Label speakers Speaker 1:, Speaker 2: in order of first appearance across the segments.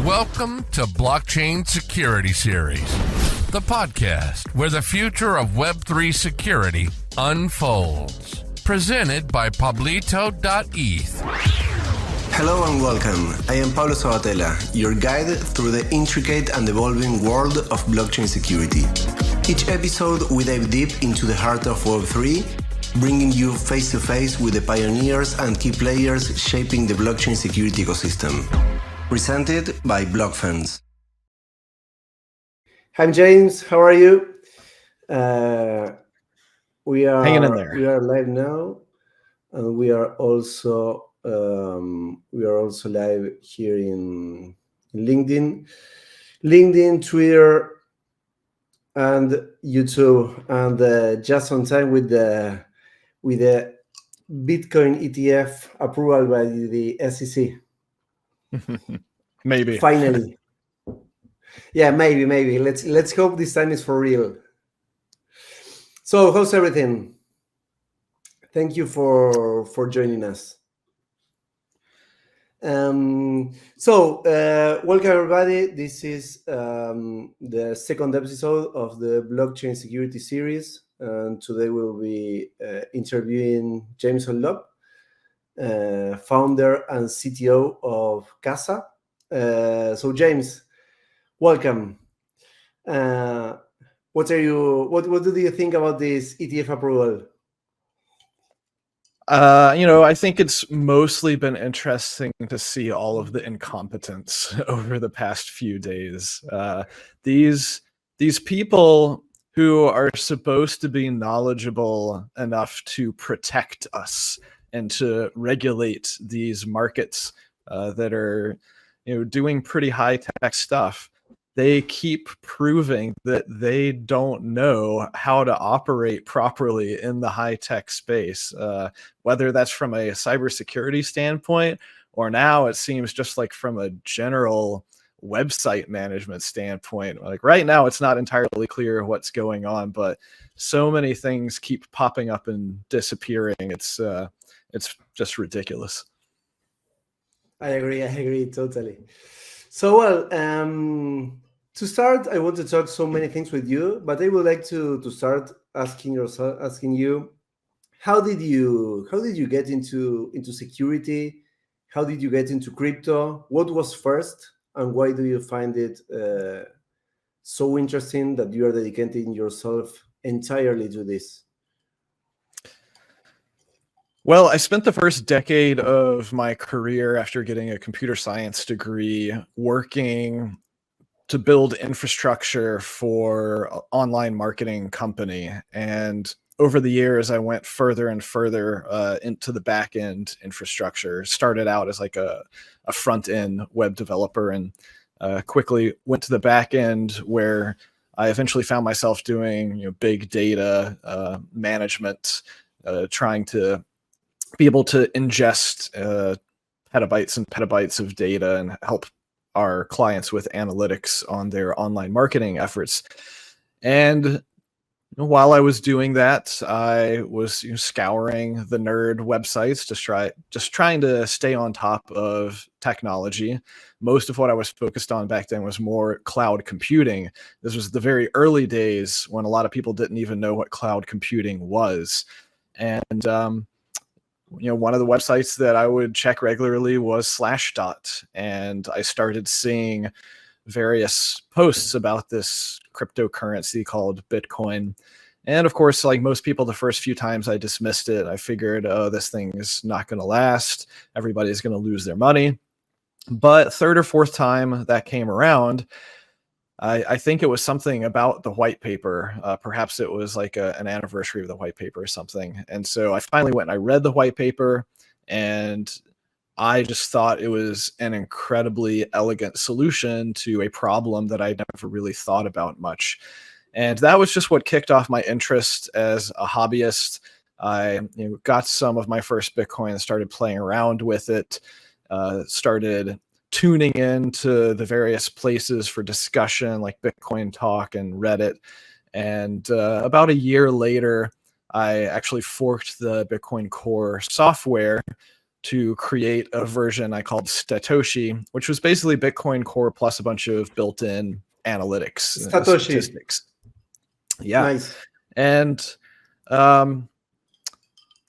Speaker 1: Welcome to Blockchain Security Series, the podcast where the future of Web3 security unfolds. Presented by pablito.eth.
Speaker 2: Hello and welcome. I am Pablo Sabbatella, your guide through the intricate and evolving world of blockchain security. Each episode we dive deep into the heart of Web3, bringing you face-to-face with the pioneers and key players shaping the blockchain security ecosystem. Presented by BlockFans.
Speaker 3: Hi, James. How are you? We are
Speaker 4: hanging in there.
Speaker 3: We are live now, and we are also live here in LinkedIn, Twitter, and YouTube, and just on time with the Bitcoin ETF approval by the SEC.
Speaker 4: Maybe.
Speaker 3: Finally. Yeah, maybe. Let's hope this time is for real. So, how's everything? Thank you for joining us. Welcome everybody. This is the second episode of the Blockchain Security Series, and today we'll be interviewing Jameson Lopp, founder and CTO of Casa. So James, welcome. What do you think about this ETF approval?
Speaker 4: I think it's mostly been interesting to see all of the incompetence over the past few days. These people who are supposed to be knowledgeable enough to protect us and to regulate these markets that are, doing pretty high-tech stuff, they keep proving that they don't know how to operate properly in the high-tech space, whether that's from a cybersecurity standpoint, or now it seems just like from a general website management standpoint. Like right now, it's not entirely clear what's going on, but so many things keep popping up and disappearing. It's just ridiculous.
Speaker 3: I agree totally. So, to start, I want to talk so many things with you, but I would like to start asking you, how did you get into security? How did you get into crypto? What was first, and why do you find it so interesting that you are dedicating yourself entirely to this?
Speaker 4: Well, I spent the first decade of my career after getting a computer science degree working to build infrastructure for an online marketing company. And over the years, I went further and further into the back-end infrastructure. Started out as like a front-end web developer, and quickly went to the back-end where I eventually found myself doing big data management, trying to be able to ingest petabytes and petabytes of data and help our clients with analytics on their online marketing efforts. And while I was doing that, I was scouring the nerd websites, just trying to stay on top of technology. Most of what I was focused on back then was more cloud computing. This was the very early days when a lot of people didn't even know what cloud computing was. And one of the websites that I would check regularly was Slashdot, and I started seeing various posts about this cryptocurrency called Bitcoin. And of course, like most people, the first few times I dismissed it. I figured, oh, this thing is not going to last. Everybody's going to lose their money. But third or fourth time that came around, I think it was something about the white paper. Perhaps it was like an anniversary of the white paper or something. And so I finally went and I read the white paper, and I just thought it was an incredibly elegant solution to a problem that I never really thought about much. And that was just what kicked off my interest as a hobbyist. I got some of my first Bitcoin and started playing around with it, started tuning into the various places for discussion like Bitcoin Talk and Reddit. And about a year later, I actually forked the Bitcoin Core software to create a version I called Satoshi, which was basically Bitcoin Core plus a bunch of built-in analytics,
Speaker 3: Satoshi.
Speaker 4: statistics. Yeah.
Speaker 3: Nice.
Speaker 4: And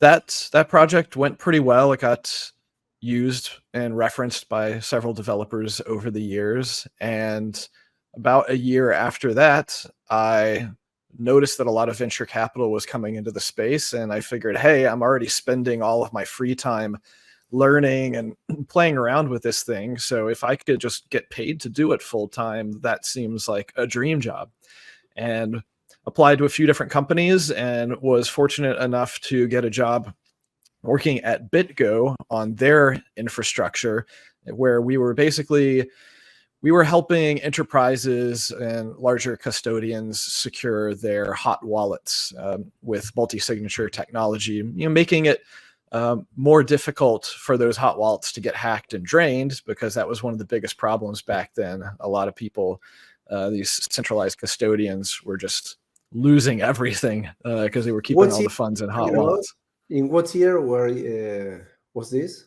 Speaker 4: that project went pretty well. It got used and referenced by several developers over the years. And about a year after that, I noticed that a lot of venture capital was coming into the space. And I figured, hey, I'm already spending all of my free time learning and playing around with this thing. So if I could just get paid to do it full time, that seems like a dream job. And applied to a few different companies and was fortunate enough to get a job working at BitGo on their infrastructure, where we were helping enterprises and larger custodians secure their hot wallets with multi-signature technology, making it more difficult for those hot wallets to get hacked and drained, because that was one of the biggest problems back then. A lot of people, these centralized custodians, were just losing everything because they were keeping all the funds in hot wallets.
Speaker 3: In what year was this?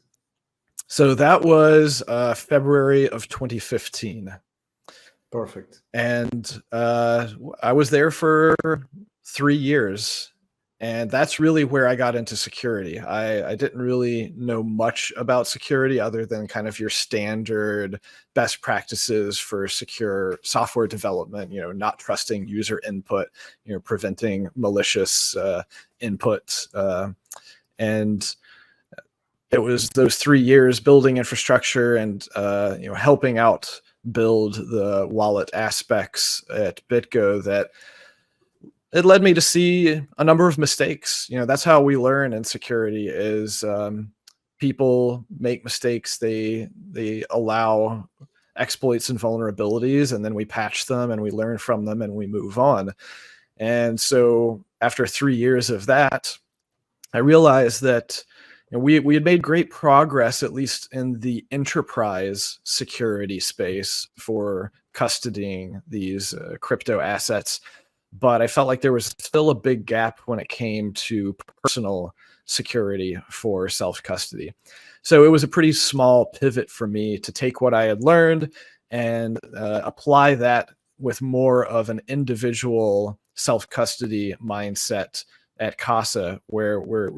Speaker 4: So that was February of 2015.
Speaker 3: Perfect.
Speaker 4: And I was there for 3 years. And that's really where I got into security. I didn't really know much about security other than kind of your standard best practices for secure software development, not trusting user input, preventing malicious input. And it was those 3 years building infrastructure and helping out build the wallet aspects at BitGo that it led me to see a number of mistakes. That's how we learn in security is people make mistakes. They allow exploits and vulnerabilities, and then we patch them and we learn from them and we move on. And so after 3 years of that, I realized that we had made great progress, at least in the enterprise security space for custodying these crypto assets. But I felt like there was still a big gap when it came to personal security for self-custody. So it was a pretty small pivot for me to take what I had learned and apply that with more of an individual self-custody mindset at Casa, where we're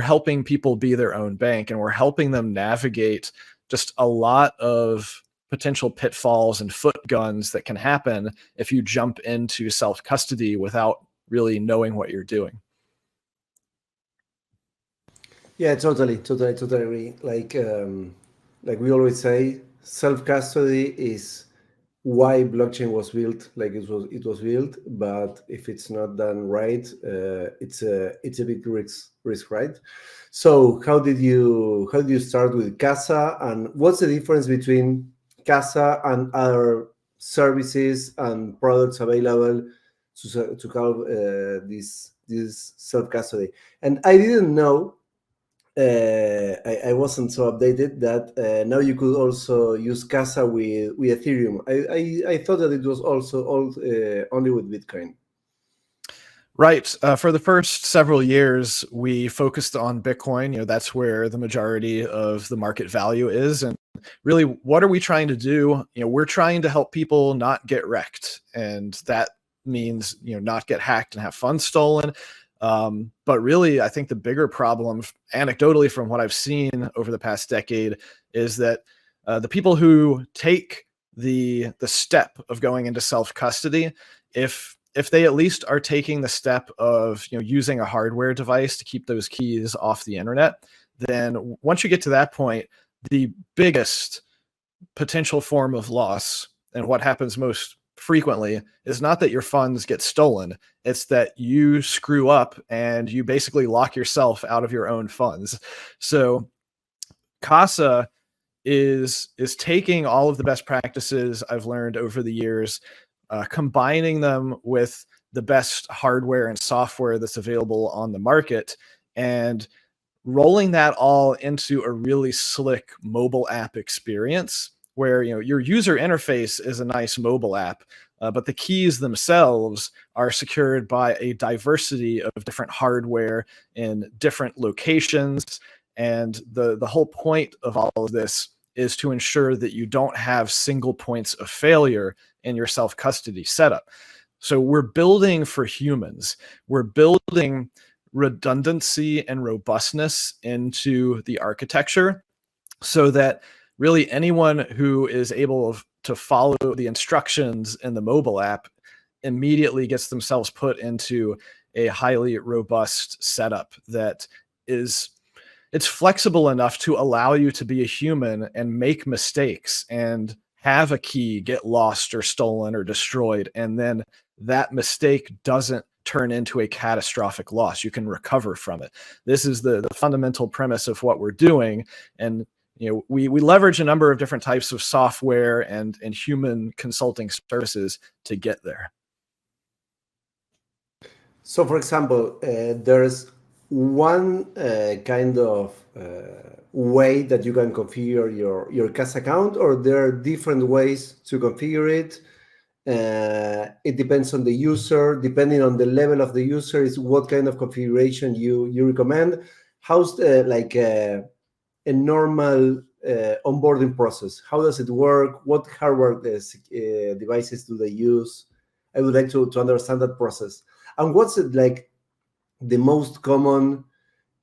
Speaker 4: helping people be their own bank, and we're helping them navigate just a lot of potential pitfalls and foot guns that can happen if you jump into self-custody without really knowing what you're doing.
Speaker 3: Yeah, totally agree. Like we always say, self-custody is why blockchain was built like it was built. But if it's not done right, it's a big risk, right? So how did you start with Casa, and what's the difference between Casa and other services and products available to help this self-custody? And I didn't know, I wasn't so updated that now you could also use Casa with Ethereum. I thought that it was also only with Bitcoin.
Speaker 4: Right. For the first several years, we focused on Bitcoin. That's where the majority of the market value is. And really, what are we trying to do? We're trying to help people not get wrecked. And that means, not get hacked and have funds stolen. But really, I think the bigger problem, anecdotally from what I've seen over the past decade, is that the people who take the step of going into self-custody, if they at least are taking the step of using a hardware device to keep those keys off the internet, then once you get to that point, the biggest potential form of loss, and what happens most frequently, is not that your funds get stolen, it's that you screw up and you basically lock yourself out of your own funds. So Casa is taking all of the best practices I've learned over the years, combining them with the best hardware and software that's available on the market, and rolling that all into a really slick mobile app experience where your user interface is a nice mobile app, but the keys themselves are secured by a diversity of different hardware in different locations. And the whole point of all of this is to ensure that you don't have single points of failure in your self-custody setup. So we're building for humans. We're building redundancy and robustness into the architecture so that really anyone who is able to follow the instructions in the mobile app immediately gets themselves put into a highly robust setup that it's flexible enough to allow you to be a human and make mistakes and have a key get lost or stolen or destroyed, and then that mistake doesn't turn into a catastrophic loss. You can recover from it. This is the fundamental premise of what we're doing. And we leverage a number of different types of software and human consulting services to get there.
Speaker 3: So, for example, there's one kind of way that you can configure your Casa account, or there are different ways to configure it. It depends on the user. Depending on the level of the user, is what kind of configuration you recommend. How's a normal onboarding process? How does it work? What hardware devices do they use? I would like to understand that process. And what's it like the most common,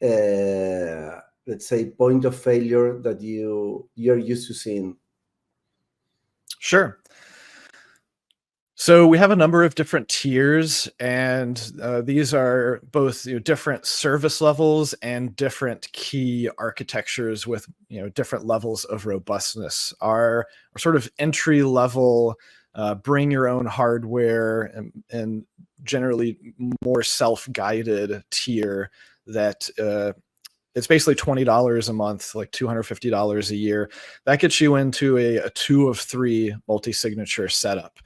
Speaker 3: let's say, point of failure that you're used to seeing?
Speaker 4: Sure. So we have a number of different tiers, and these are both different service levels and different key architectures with different levels of robustness. Our sort of entry level, bring your own hardware and generally more self-guided tier that it's basically $20 a month, like $250 a year. That gets you into a 2 of 3 multi-signature setup.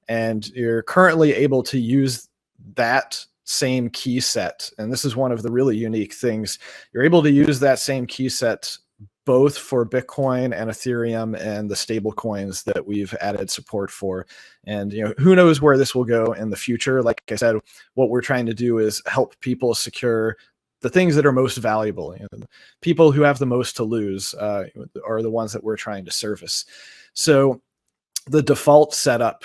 Speaker 4: And you're currently able to use that same key set. And this is one of the really unique things. You're able to use that same key set both for Bitcoin and Ethereum and the stable coins that we've added support for. And who knows where this will go in the future. Like I said, what we're trying to do is help people secure the things that are most valuable. People who have the most to lose are the ones that we're trying to service. So the default setup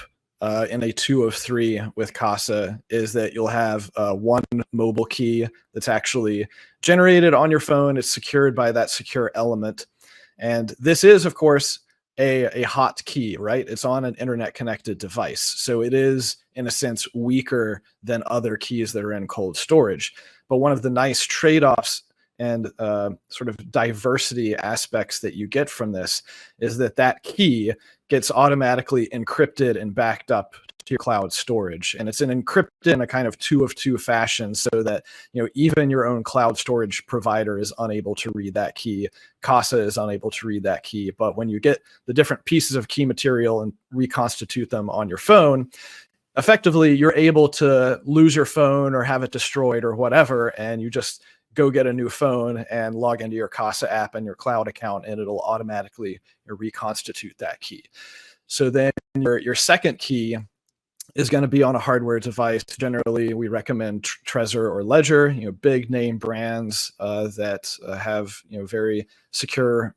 Speaker 4: in a 2 of 3 with Casa is that you'll have one mobile key that's actually generated on your phone. It's secured by that secure element. And this is, of course, a hot key, right? It's on an internet connected device. So it is, in a sense, weaker than other keys that are in cold storage. But one of the nice trade-offs and sort of diversity aspects that you get from this is that key gets automatically encrypted and backed up to your cloud storage. And it's encrypted in a kind of 2 of 2 fashion so that even your own cloud storage provider is unable to read that key. Casa is unable to read that key. But when you get the different pieces of key material and reconstitute them on your phone, effectively you're able to lose your phone or have it destroyed or whatever, and you just go get a new phone and log into your Casa app and your cloud account, and it'll automatically reconstitute that key. So then your second key is going to be on a hardware device. Generally, we recommend Trezor or Ledger, big name brands that have very secure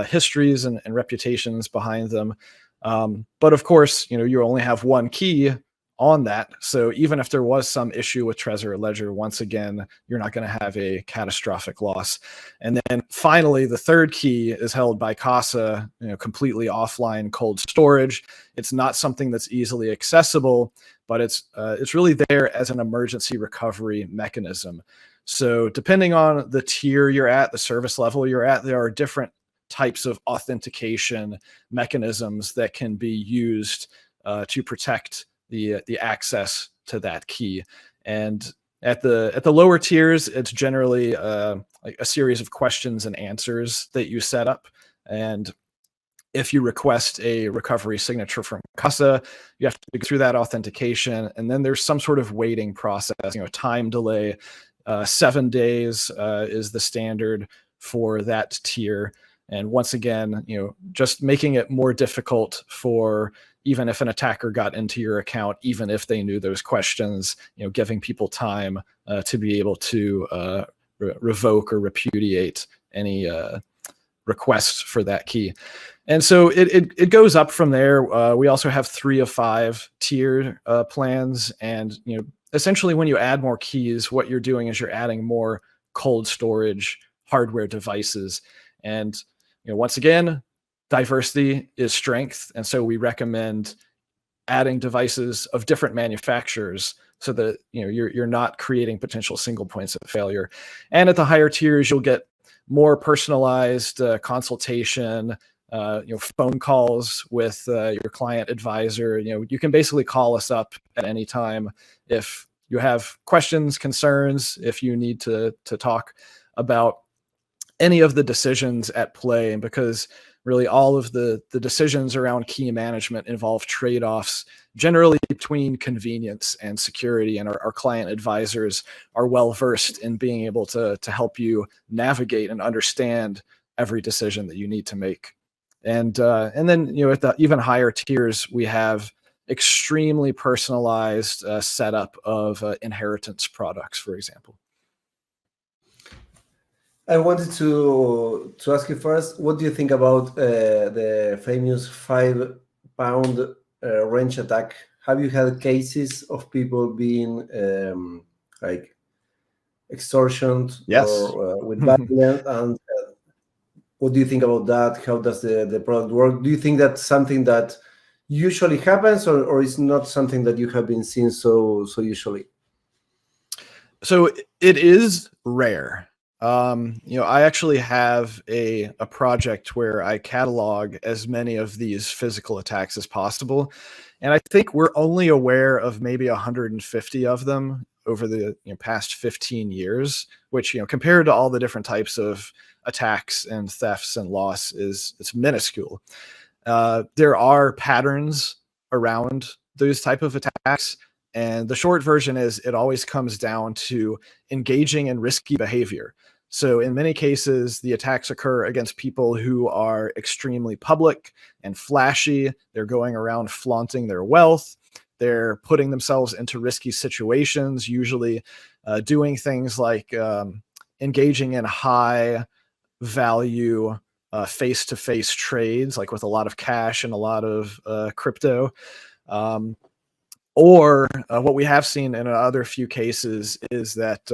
Speaker 4: histories and reputations behind them. But of course, you only have one key on that. So even if there was some issue with Trezor or Ledger, once again, you're not going to have a catastrophic loss. And then finally, the third key is held by Casa, completely offline cold storage. It's not something that's easily accessible, but it's really there as an emergency recovery mechanism. So depending on the tier you're at, the service level you're at, there are different types of authentication mechanisms that can be used to protect the access to that key. And at the lower tiers, it's generally like a series of questions and answers that you set up. And if you request a recovery signature from Casa, you have to go through that authentication, and then there's some sort of waiting process, time delay. 7 days is the standard for that tier. And once again, just making it more difficult for even if an attacker got into your account, even if they knew those questions, giving people time to be able to revoke or repudiate requests for that key. And so it goes up from there. We also have 3 of 5 tiered plans. And, essentially when you add more keys, what you're doing is you're adding more cold storage hardware devices. And, once again, diversity is strength. And so we recommend adding devices of different manufacturers so that, you're not creating potential single points of failure. And at the higher tiers, you'll get more personalized consultation, phone calls with your client advisor. You can basically call us up at any time if you have questions, concerns, if you need to talk about any of the decisions at play. And because really all of the decisions around key management involve trade-offs generally between convenience and security, and our client advisors are well versed in being able to help you navigate and understand every decision that you need to make. And then at the even higher tiers, we have extremely personalized setup of inheritance products, for example.
Speaker 3: I wanted to ask you first, what do you think about the famous 5-pound wrench attack? Have you had cases of people being like extortioned or with violence? And what do you think about that? How does the product work? Do you think that's something that usually happens, or is not something that you have been seeing so usually?
Speaker 4: So it is rare. I actually have a project where I catalog as many of these physical attacks as possible. And I think we're only aware of maybe 150 of them over the past 15 years, which, compared to all the different types of attacks and thefts and loss it's minuscule. There are patterns around those type of attacks. And the short version is it always comes down to engaging in risky behavior. So in many cases, the attacks occur against people who are extremely public and flashy. They're going around flaunting their wealth. They're putting themselves into risky situations, usually doing things like engaging in high value face-to-face trades, like with a lot of cash and a lot of crypto. Or what we have seen in other few cases is that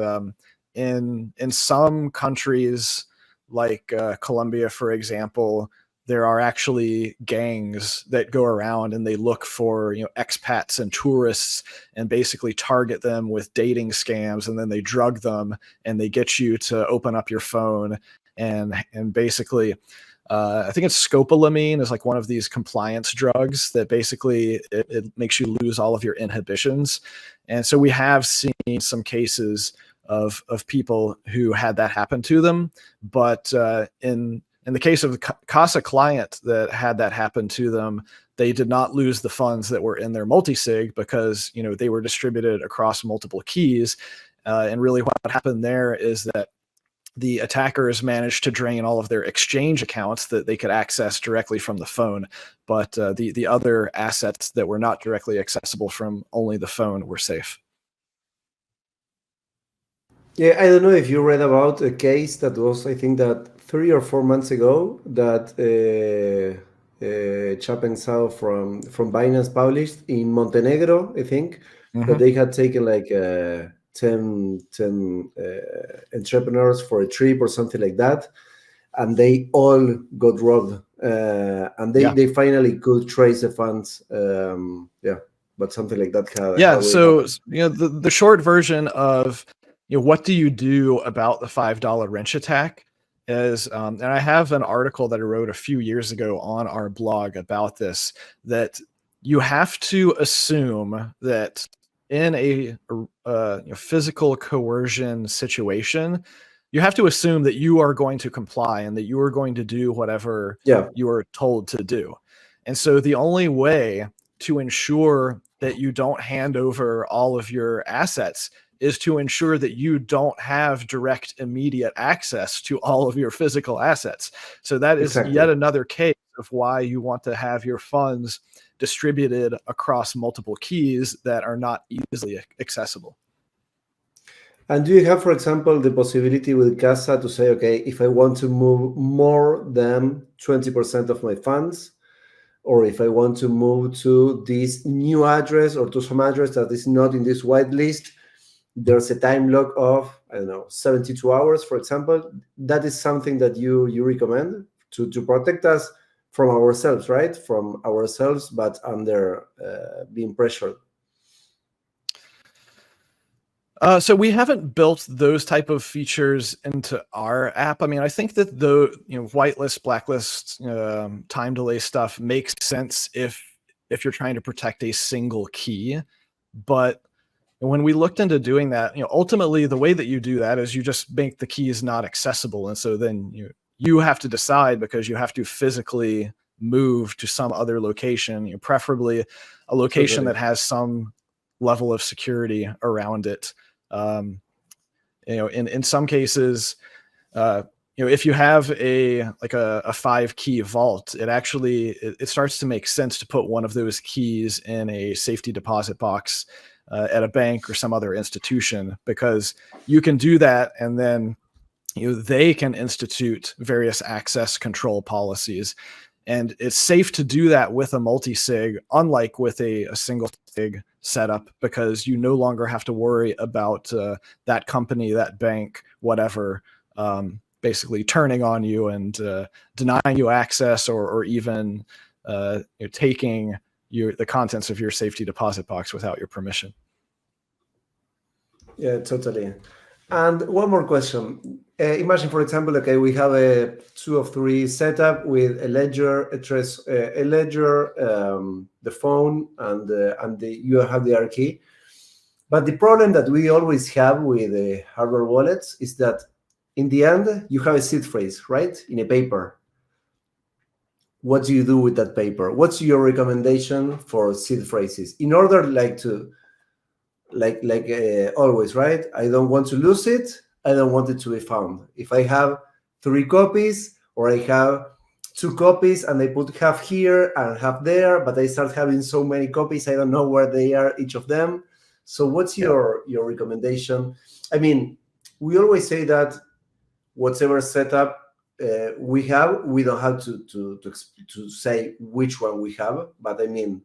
Speaker 4: in some countries, like Colombia, for example, there are actually gangs that go around and they look for expats and tourists and basically target them with dating scams, and then they drug them and they get you to open up your phone and basically. I think it's scopolamine is like one of these compliance drugs that basically it makes you lose all of your inhibitions. And so we have seen some cases of people who had that happen to them. But in the case of the Casa client that had that happen to them, they did not lose the funds that were in their multisig because they were distributed across multiple keys. And really what happened there is that the attackers managed to drain all of their exchange accounts that they could access directly from the phone. But the other assets that were not directly accessible from only the phone were safe.
Speaker 3: Yeah, I don't know if you read about a case that was, I think that 3 or 4 months ago, that Chap and Sao from Binance published in Montenegro, I think, that they had taken like 10 entrepreneurs for a trip or something like that, and they all got robbed, and they finally could trace the funds. But something like that
Speaker 4: so happened. The short version of what do you do about the $5 wrench attack is, and I have an article that I wrote a few years ago on our blog about this, that you have to assume that in a physical coercion situation, you have to assume that you are going to comply and that you are going to do whatever you are told to do. And so the only way to ensure that you don't hand over all of your assets is to ensure that you don't have direct immediate access to all of your physical assets. So that is yet another case of why you want to have your funds distributed across multiple keys that are not easily accessible.
Speaker 3: And do you have, for example, the possibility with Casa to say, okay, if I want to move more than 20% of my funds, or if I want to move to this new address or to some address that is not in this white list, there's a time lock of, I don't know, 72 hours, for example. That is something that you recommend to protect us from ourselves, right? From ourselves, but under being pressured.
Speaker 4: So we haven't built those type of features into our app. I mean, I think that the whitelist, blacklist, time delay stuff makes sense if you're trying to protect a single key. But when we looked into doing that, ultimately the way that you do that is you just make the keys not accessible, and so then you have to decide, because you have to physically move to some other location, preferably a location that has some level of security around it. In some cases, if you have a 5-key vault, it starts to make sense to put one of those keys in a safety deposit box at a bank or some other institution, because you can do that, and then they can institute various access control policies. And it's safe to do that with a multi-sig, unlike with a single sig setup, because you no longer have to worry about that company, that bank, whatever, basically turning on you and denying you access, or even taking the contents of your safety deposit box without your permission.
Speaker 3: Yeah, totally. And one more question. Imagine, for example, okay, we have a 2 of 3 setup with a ledger, the phone, and you have the R key. But the problem that we always have with the hardware wallets is that in the end, you have a seed phrase, right? In a paper. What do you do with that paper? What's your recommendation for seed phrases? In order always, right? I don't want to lose it. I don't want it to be found. If I have 3 copies, or I have 2 copies, and I put half here and half there, but I start having so many copies, I don't know where they are, each of them. So what's your recommendation? I mean, we always say that whatever setup we have, we don't have to say which one we have, but I mean,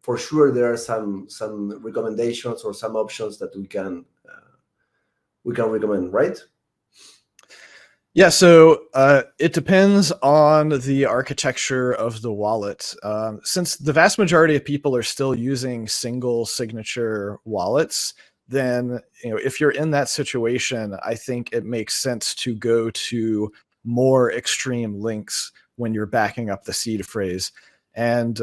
Speaker 3: for sure there are some recommendations or some options that we can recommend, right?
Speaker 4: Yeah, so it depends on the architecture of the wallet. Since the vast majority of people are still using single signature wallets, then if you're in that situation, I think it makes sense to go to more extreme links when you're backing up the seed phrase. And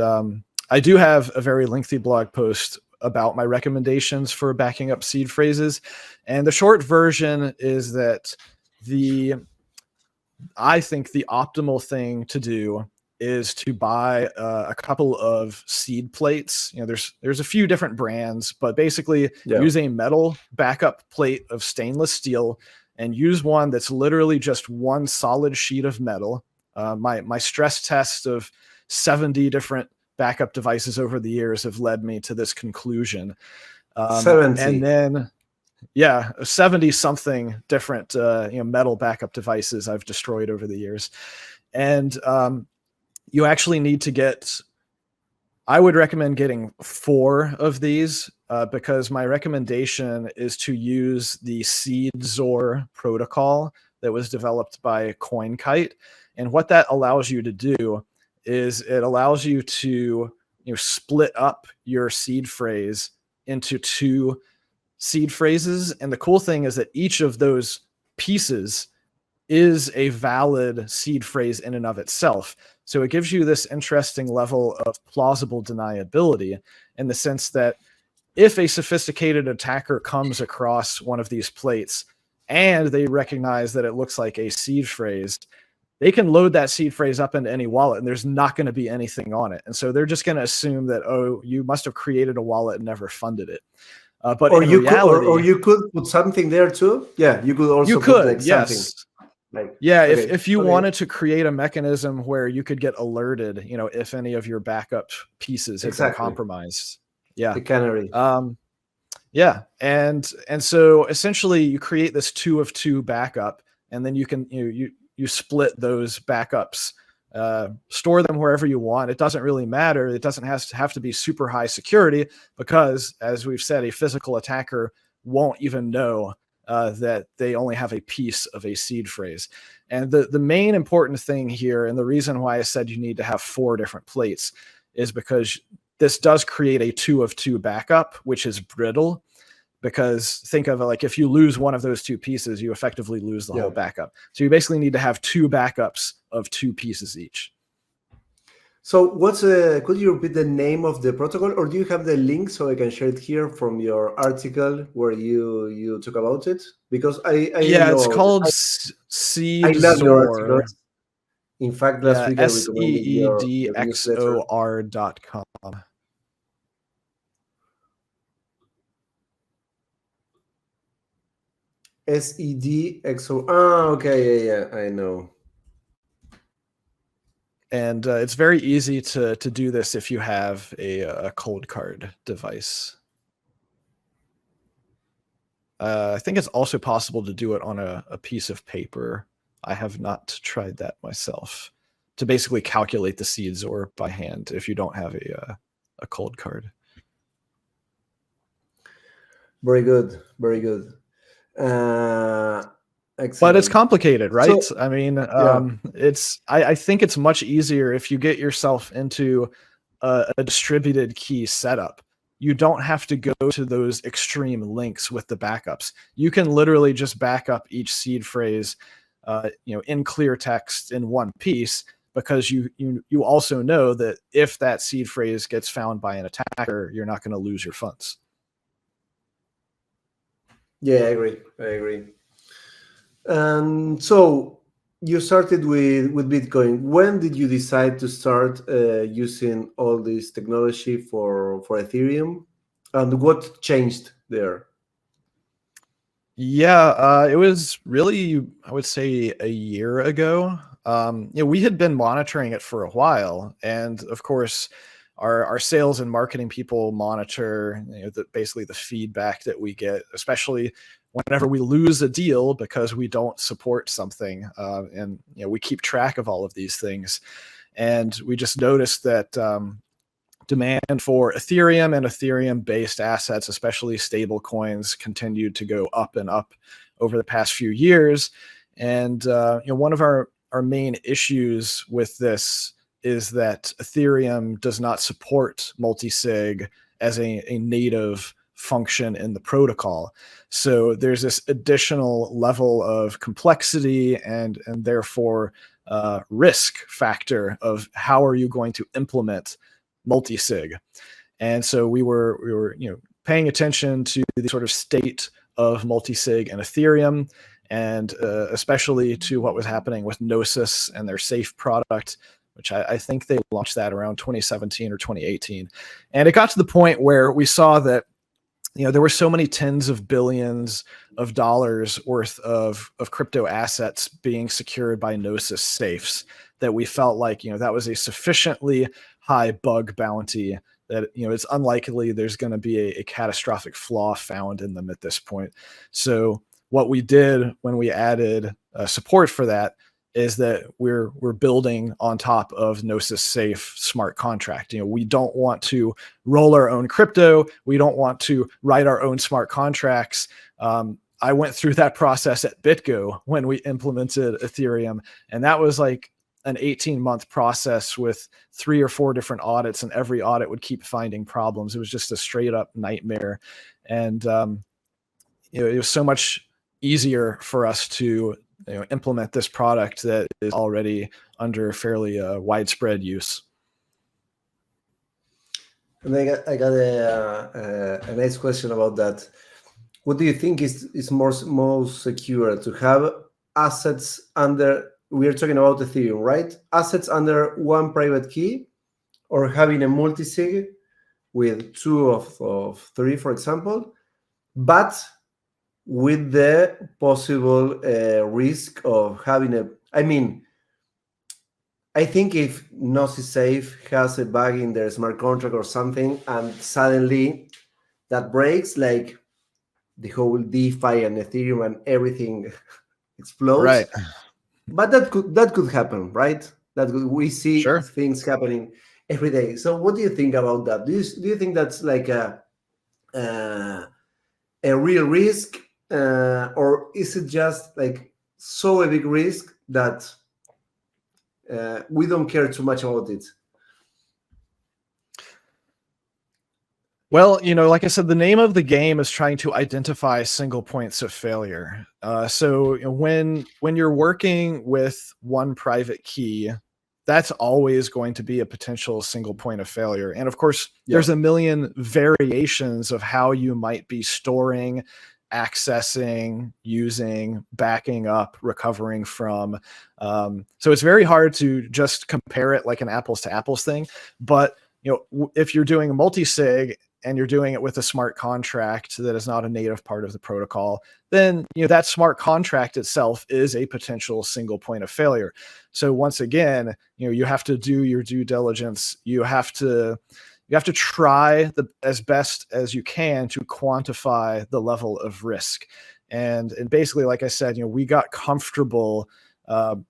Speaker 4: I do have a very lengthy blog post about my recommendations for backing up seed phrases. And the short version is that I think the optimal thing to do is to buy a couple of seed plates. There's a few different brands, but basically use a metal backup plate of stainless steel, and use one that's literally just one solid sheet of metal. My stress test of 70 different backup devices over the years have led me to this conclusion.
Speaker 3: 70.
Speaker 4: And then 70 something different metal backup devices I've destroyed over the years. And you actually need to get, I would recommend getting 4 of these because my recommendation is to use the SeedZor protocol that was developed by CoinKite. And what that allows you to do is it allows you to split up your seed phrase into 2 seed phrases. And the cool thing is that each of those pieces is a valid seed phrase in and of itself. So it gives you this interesting level of plausible deniability, in the sense that if a sophisticated attacker comes across one of these plates and they recognize that it looks like a seed phrase, they can load that seed phrase up into any wallet and there's not going to be anything on it. And so they're just going to assume that, oh, you must have created a wallet and never funded it. But
Speaker 3: or
Speaker 4: in
Speaker 3: you
Speaker 4: reality,
Speaker 3: could, or you could put something there too. Yeah, you could also put like something.
Speaker 4: Yes.
Speaker 3: Like,
Speaker 4: if you wanted to create a mechanism where you could get alerted, if any of your backup pieces had been compromised. Yeah.
Speaker 3: The canary.
Speaker 4: Yeah, and so essentially you create this 2 of 2 backup, and then you can you split those backups, store them wherever you want. It doesn't really matter. It doesn't have to be super high security because, as we've said, a physical attacker won't even know that they only have a piece of a seed phrase. And the main important thing here, and the reason why I said you need to have 4 different plates, is because this does create a 2 of 2 backup, which is brittle. Because think of it like if you lose one of those 2 pieces, you effectively lose the whole backup. So you basically need to have 2 backups of 2 pieces each.
Speaker 3: So could you repeat the name of the protocol, or do you have the link so I can share it here from your article where you talk about it? Because I
Speaker 4: yeah,
Speaker 3: know
Speaker 4: it's called
Speaker 3: I love your
Speaker 4: SeedXOR.
Speaker 3: articles. In fact, last week I recommended your newsletter.
Speaker 4: SeedXOR.com.
Speaker 3: SEDXO. Ah, okay, yeah, I know.
Speaker 4: And it's very easy to do this if you have a cold card device. I think it's also possible to do it on a piece of paper. I have not tried that myself. To basically calculate the seeds or by hand if you don't have a cold card.
Speaker 3: Very good, very good. Excellent.
Speaker 4: But it's complicated, right?
Speaker 3: So,
Speaker 4: I mean, I think it's much easier if you get yourself into a distributed key setup. You don't have to go to those extreme links with the backups. You can literally just back up each seed phrase, in clear text in one piece, because you also know that if that seed phrase gets found by an attacker, you're not going to lose your funds.
Speaker 3: Yeah, I agree. And so you started with Bitcoin. When did you decide to start using all this technology for Ethereum? And what changed there?
Speaker 4: Yeah, it was really, I would say, a year ago. We had been monitoring it for a while, and of course, our sales and marketing people monitor basically the feedback that we get, especially whenever we lose a deal because we don't support something, and we keep track of all of these things. And we just noticed that demand for Ethereum and Ethereum-based assets, especially stable coins, continued to go up and up over the past few years. And one of our main issues with this is that Ethereum does not support multisig as a native function in the protocol. So there's this additional level of complexity and therefore risk factor of how are you going to implement multisig. And so we were paying attention to the sort of state of multisig and Ethereum, and especially to what was happening with Gnosis and their safe product, which I think they launched that around 2017 or 2018. And it got to the point where we saw that there were so many tens of billions of dollars worth of crypto assets being secured by Gnosis safes that we felt like that was a sufficiently high bug bounty that it's unlikely there's going to be a catastrophic flaw found in them at this point. So what we did when we added support for that is that we're building on top of Gnosis safe smart contract. We don't want to roll our own crypto. We don't want to write our own smart contracts. I went through that process at BitGo when we implemented Ethereum, and that was like an 18-month process with 3 or 4 different audits, and every audit would keep finding problems. It was just a straight up nightmare. And it was so much easier for us to implement this product that is already under fairly widespread use.
Speaker 3: And I got a nice question about that. What do you think is most secure, to have assets under, we're talking about Ethereum, right? Assets under one private key, or having a multisig with 2 of 3, for example, but with the possible risk of having I think if Gnosis Safe has a bug in their smart contract or something, and suddenly that breaks, like the whole DeFi and Ethereum and everything explodes.
Speaker 4: Right.
Speaker 3: But that could happen, right? We see
Speaker 4: Sure.
Speaker 3: things happening every day. So what do you think about that? Do you think that's like uh, a real risk, or is it just like so a big risk that we don't care too much about it?
Speaker 4: Well, like I said, the name of the game is trying to identify single points of failure. So when you're working with one private key, that's always going to be a potential single point of failure. And of course, there's a million variations of how you might be storing, accessing, using, backing up, recovering from. So it's very hard to just compare it like an apples to apples thing. But if you're doing a multi-sig and you're doing it with a smart contract that is not a native part of the protocol, then that smart contract itself is a potential single point of failure. So once again, you have to do your due diligence. You have to try as best as you can to quantify the level of risk. And basically, like I said, we got comfortable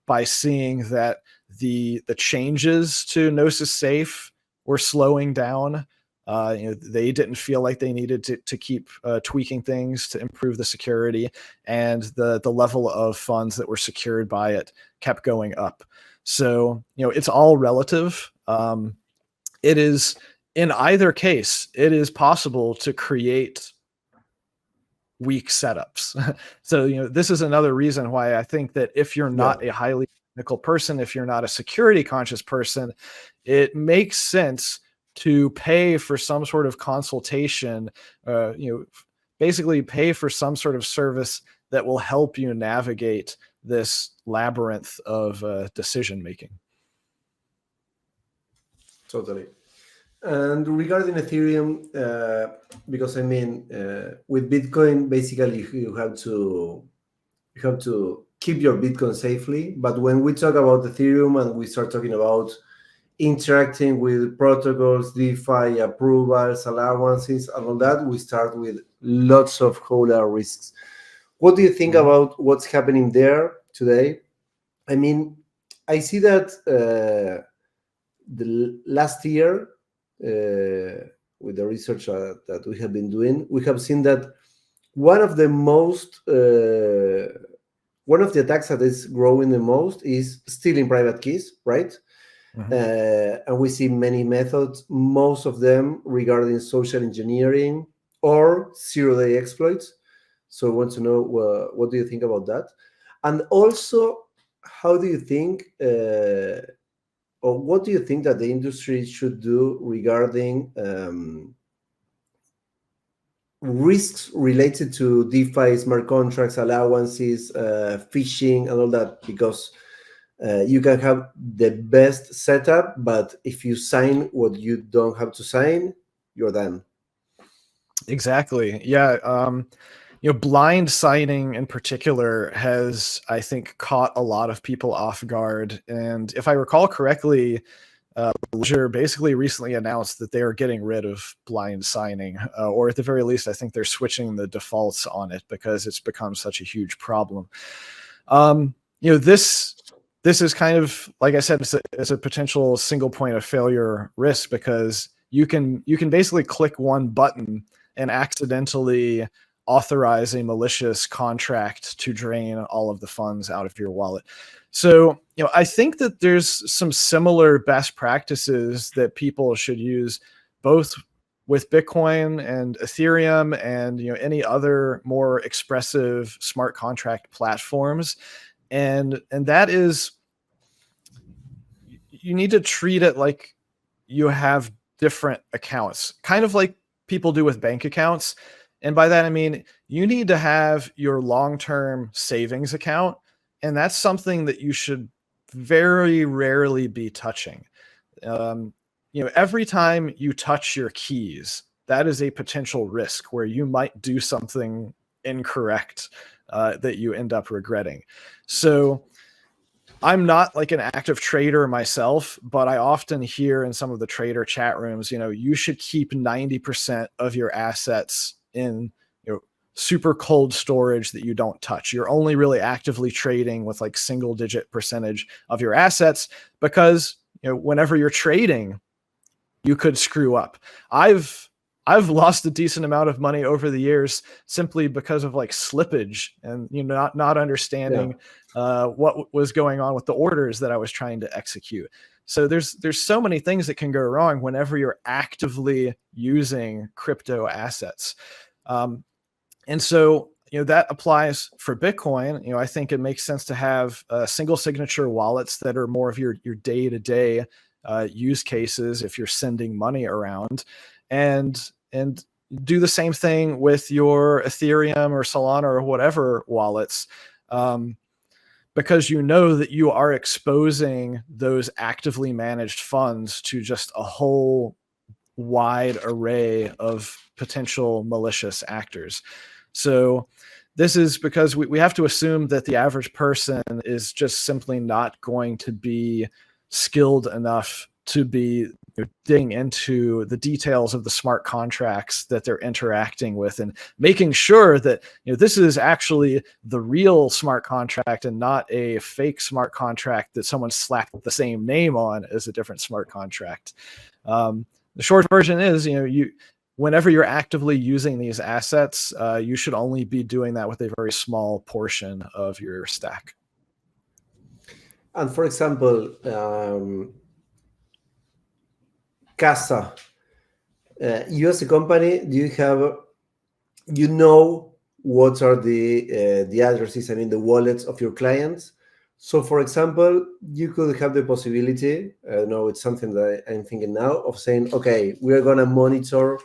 Speaker 4: by seeing that the changes to Gnosis Safe were slowing down. They didn't feel like they needed to keep tweaking things to improve the security, and the level of funds that were secured by it kept going up. So it's all relative. It is, in either case, it is possible to create weak setups. So this is another reason why I think that if you're not a highly technical person, if you're not a security conscious person, it makes sense to pay for some sort of consultation, basically pay for some sort of service that will help you navigate this labyrinth of decision making.
Speaker 3: Totally. And regarding Ethereum, because with Bitcoin, basically you have to keep your Bitcoin safely. But when we talk about Ethereum and we start talking about interacting with protocols, DeFi, approvals, allowances, and all that, we start with lots of whole lot of risks. What do you think about what's happening there today? I see that the last year, with the research that we have been doing, we have seen that one of the attacks that is growing the most is stealing private keys, right? And we see many methods, most of them regarding social engineering or zero-day exploits. So I want to know, what do you think about that? And also, how do you think, or what do you think that the industry should do regarding risks related to DeFi, smart contracts, allowances, phishing, and all that? Because you can have the best setup, but if you sign what you don't have to sign, you're done.
Speaker 4: Exactly. Yeah. Blind signing in particular has, I think, caught a lot of people off guard. And if I recall correctly, Ledger basically recently announced that they are getting rid of blind signing, or at the very least, I think they're switching the defaults on it because it's become such a huge problem. This is kind of, like I said, it's a potential single point of failure risk, because you can basically click one button and accidentally authorize a malicious contract to drain all of the funds out of your wallet. So, I think that there's some similar best practices that people should use, both with Bitcoin and Ethereum and any other more expressive smart contract platforms. And that is, you need to treat it like you have different accounts, kind of like people do with bank accounts. And by that, I mean, you need to have your long-term savings account, and that's something that you should very rarely be touching. Every time you touch your keys, that is a potential risk where you might do something incorrect that you end up regretting. So I'm not like an active trader myself, but I often hear in some of the trader chat rooms, you should keep 90% of your assets in super cold storage that you don't touch. You're only really actively trading with like single digit percentage of your assets, because whenever you're trading, you could screw up. I've lost a decent amount of money over the years simply because of like slippage and not understanding what was going on with the orders that I was trying to execute. So there's so many things that can go wrong whenever you're actively using crypto assets. And so, that applies for Bitcoin. I think it makes sense to have single signature wallets that are more of your day-to-day use cases if you're sending money around, and do the same thing with your Ethereum or Solana or whatever wallets, because that you are exposing those actively managed funds to just a whole wide array of potential malicious actors. So this is because we have to assume that the average person is just simply not going to be skilled enough to be digging into the details of the smart contracts that they're interacting with and making sure that this is actually the real smart contract and not a fake smart contract that someone slapped the same name on as a different smart contract. The short version is, whenever you're actively using these assets, you should only be doing that with a very small portion of your stack.
Speaker 3: And for example, Casa, you as a company, do you have, what are the addresses, the wallets of your clients? So, for example, you could have the possibility, it's something that I'm thinking now, of saying, okay, we are going to monitor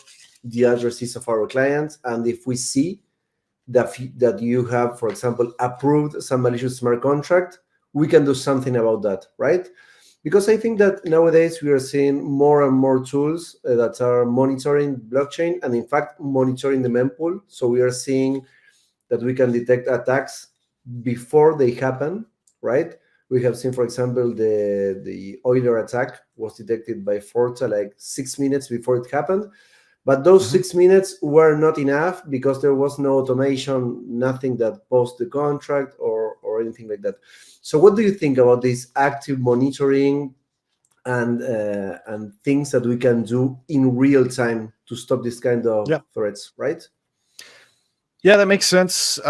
Speaker 3: the addresses of our clients. And if we see that you have, for example, approved some malicious smart contract, we can do something about that, right? Because I think that nowadays we are seeing more and more tools that are monitoring blockchain and, in fact, monitoring the mempool. So we are seeing that we can detect attacks before they happen, right? We have seen, for example, the Euler attack was detected by Forza like 6 minutes before it happened. But those 6 minutes were not enough because there was no automation, nothing that paused the contract or anything like that. So what do you think about this active monitoring and things that we can do in real time to stop this kind of threats, right?
Speaker 4: Yeah, that makes sense.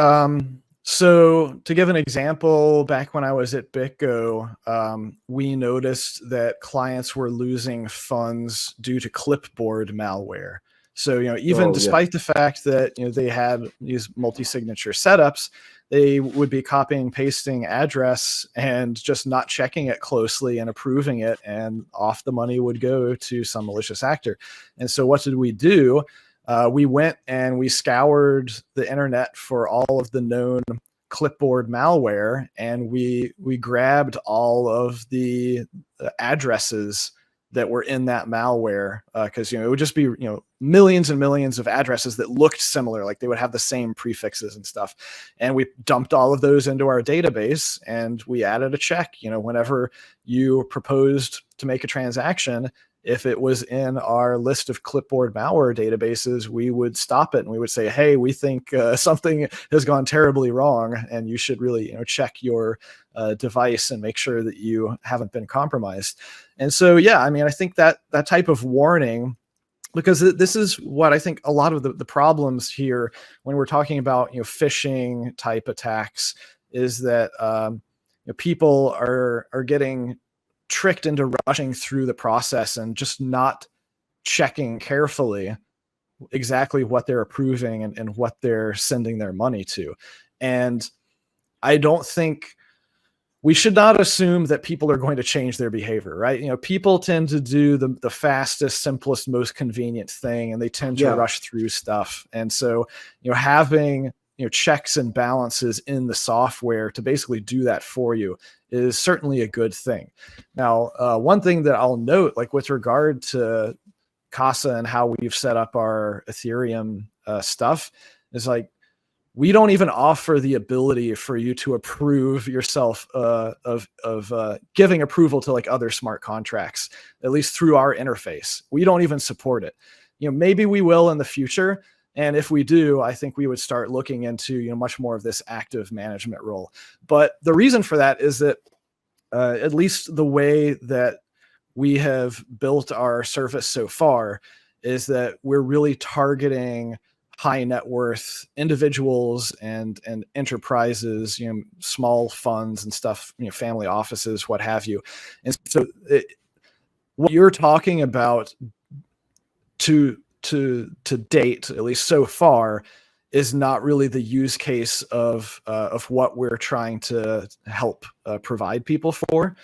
Speaker 4: So to give an example, back when I was at BitGo, we noticed that clients were losing funds due to clipboard malware. So, even despite the fact that, they had these multi-signature setups, they would be copying, pasting address and just not checking it closely and approving it, and off the money would go to some malicious actor. And so what did we do? We went and we scoured the internet for all of the known clipboard malware, and we grabbed all of the addresses that were in that malware, because it would just be millions and millions of addresses that looked similar, like they would have the same prefixes and stuff. And we dumped all of those into our database, and we added a check. Whenever you proposed to make a transaction, if it was in our list of clipboard malware databases, we would stop it and we would say, hey, we think something has gone terribly wrong, and you should really check your device and make sure that you haven't been compromised. And so, I think that type of warning, because this is what I think a lot of the problems here when we're talking about phishing type attacks is that people are getting tricked into rushing through the process and just not checking carefully exactly what they're approving and what they're sending their money to. And I don't think we should not assume that people are going to change their behavior, right? People tend to do the fastest, simplest, most convenient thing, and they tend to rush through stuff. And so, having checks and balances in the software to basically do that for you is certainly a good thing. Now, one thing that I'll note, like with regard to Casa and how we've set up our Ethereum stuff, is like, we don't even offer the ability for you to approve yourself of giving approval to like other smart contracts, at least through our interface. We don't even support it. Maybe we will in the future, And if we do, I think we would start looking into much more of this active management role. But the reason for that is that at least the way that we have built our service so far is that we're really targeting high net worth individuals and enterprises, small funds and stuff, family offices, what have you. And so what you're talking about to date, at least so far, is not really the use case of what we're trying to help provide people for.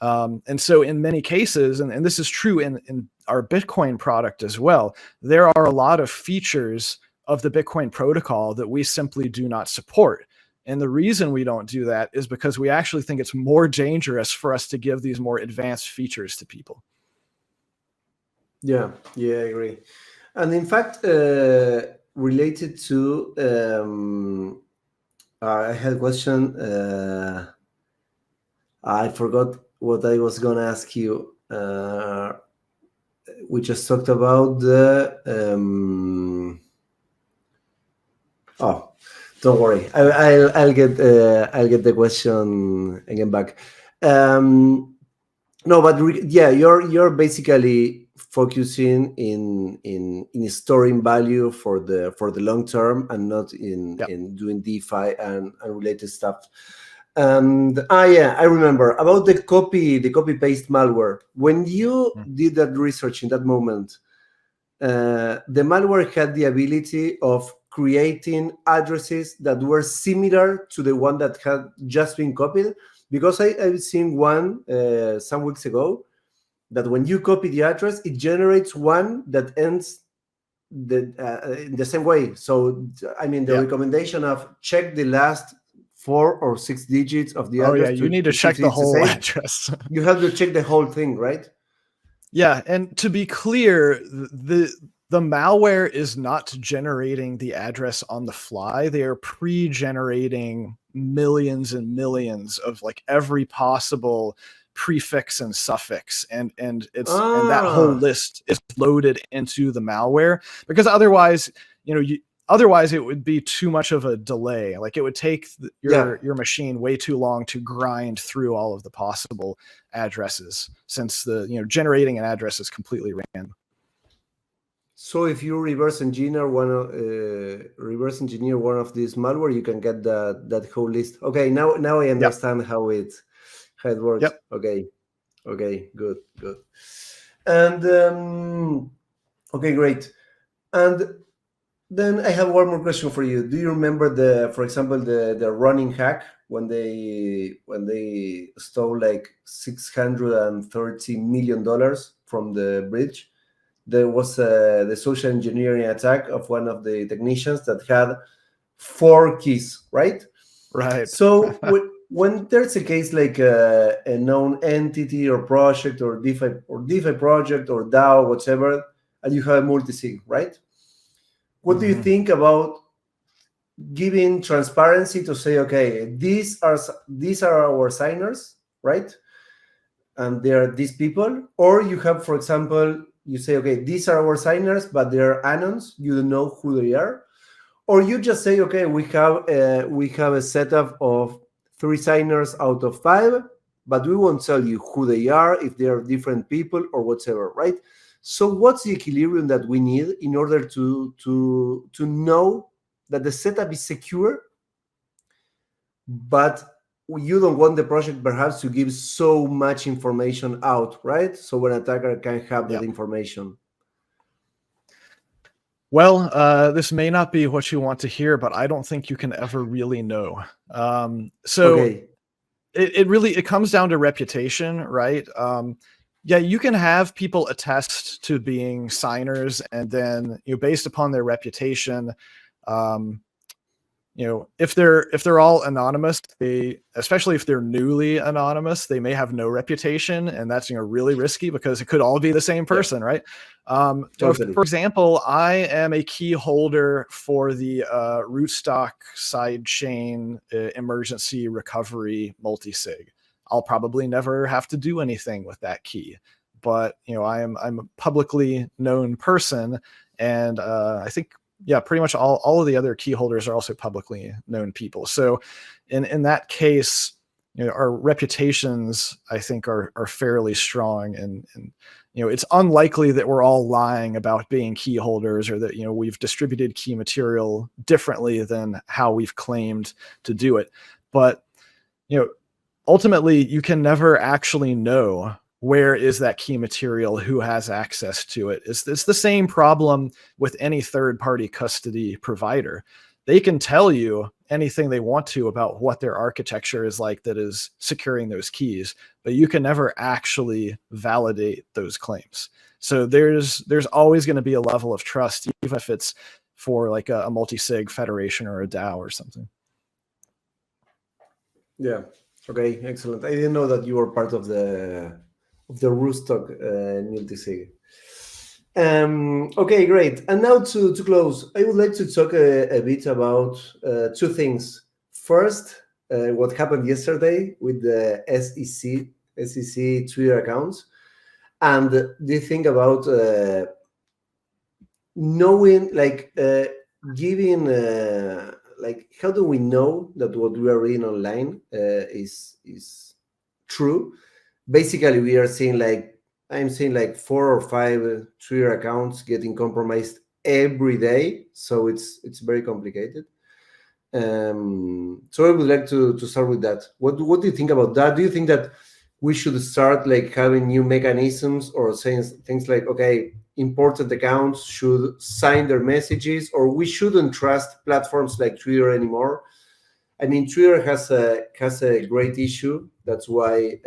Speaker 4: And so in many cases, and this is true in our Bitcoin product as well, there are a lot of features of the Bitcoin protocol that we simply do not support. And the reason we don't do that is because we actually think it's more dangerous for us to give these more advanced features to people.
Speaker 3: Yeah, I agree. And in fact, related to, I had a question. I forgot what I was going to ask you. We just talked about the. Don't worry. I'll get the question again back. No, but you're basically focusing in storing value for the long term and not in doing DeFi and related stuff. And I remember about the copy paste malware. When you did that research in that moment, the malware had the ability of creating addresses that were similar to the one that had just been copied. Because I've seen one some weeks ago that when you copy the address, it generates one that ends in the same way. So, I mean, the recommendation of check the last 4 or 6 digits of the address.
Speaker 4: Oh, yeah, you need to check the whole address.
Speaker 3: You have to check the whole thing, right?
Speaker 4: Yeah, and to be clear, the malware is not generating the address on the fly. They are pre-generating millions and millions of like every possible prefix and suffix, and that whole list is loaded into the malware, because otherwise it would be too much of a delay. Like it would take your machine way too long to grind through all of the possible addresses, since the generating an address is completely random.
Speaker 3: So if you reverse engineer one of these malware, you can get that whole list. Okay, now I understand how it works.
Speaker 4: Yep.
Speaker 3: Okay, good. And okay, great. And then I have one more question for you. Do you remember for example, the Ronin hack when they stole like $630 million from the bridge? There was the social engineering attack of one of the technicians that had 4 keys, right?
Speaker 4: Right.
Speaker 3: So when there's a case like a known entity or project or DeFi project or DAO, whatever, and you have a multisig, right? What do you think about giving transparency to say, okay, these are our signers, right? And they are these people. Or you have, for example, you say, okay, these are our signers, but they're Anons. You don't know who they are. Or you just say, okay, we have a setup of 3 signers out of 5, but we won't tell you who they are, if they are different people or whatever, right? So what's the equilibrium that we need in order to know that the setup is secure, but you don't want the project perhaps to give so much information out, right? So an attacker can have that information.
Speaker 4: Well, this may not be what you want to hear, but I don't think you can ever really know. It comes down to reputation, right? You can have people attest to being signers, and then based upon their reputation, if they're all anonymous, especially if they're newly anonymous, they may have no reputation, and that's really risky because it could all be the same person, right? Totally. For example, I am a key holder for the rootstock sidechain emergency recovery multisig. I'll probably never have to do anything with that key, but I'm a publicly known person, and I think pretty much all of the other key holders are also publicly known people. So in that case, our reputations, I think, are fairly strong, and it's unlikely that we're all lying about being key holders, or that we've distributed key material differently than how we've claimed to do it. But ultimately, you can never actually know where is that key material, who has access to it. It's the same problem with any third-party custody provider. They can tell you anything they want to about what their architecture is like that is securing those keys, but you can never actually validate those claims. So there's always going to be a level of trust, even if it's for like a multi-sig federation or a DAO or something.
Speaker 3: Yeah. Okay. Excellent. I didn't know that you were part of the Rostock multi-sig. Okay, great. And now to close, I would like to talk a bit about two things. First, what happened yesterday with the SEC Twitter accounts, and the thing about knowing, giving, how do we know that what we are reading online is true? Basically, we are seeing I'm seeing 4 or 5 Twitter accounts getting compromised every day, so it's very complicated. So I would like to start with that. What do you think about that? Do you think that we should start having new mechanisms, or saying things like, okay, important accounts should sign their messages, or we shouldn't trust platforms like Twitter anymore? I mean, Twitter has a great issue. That's why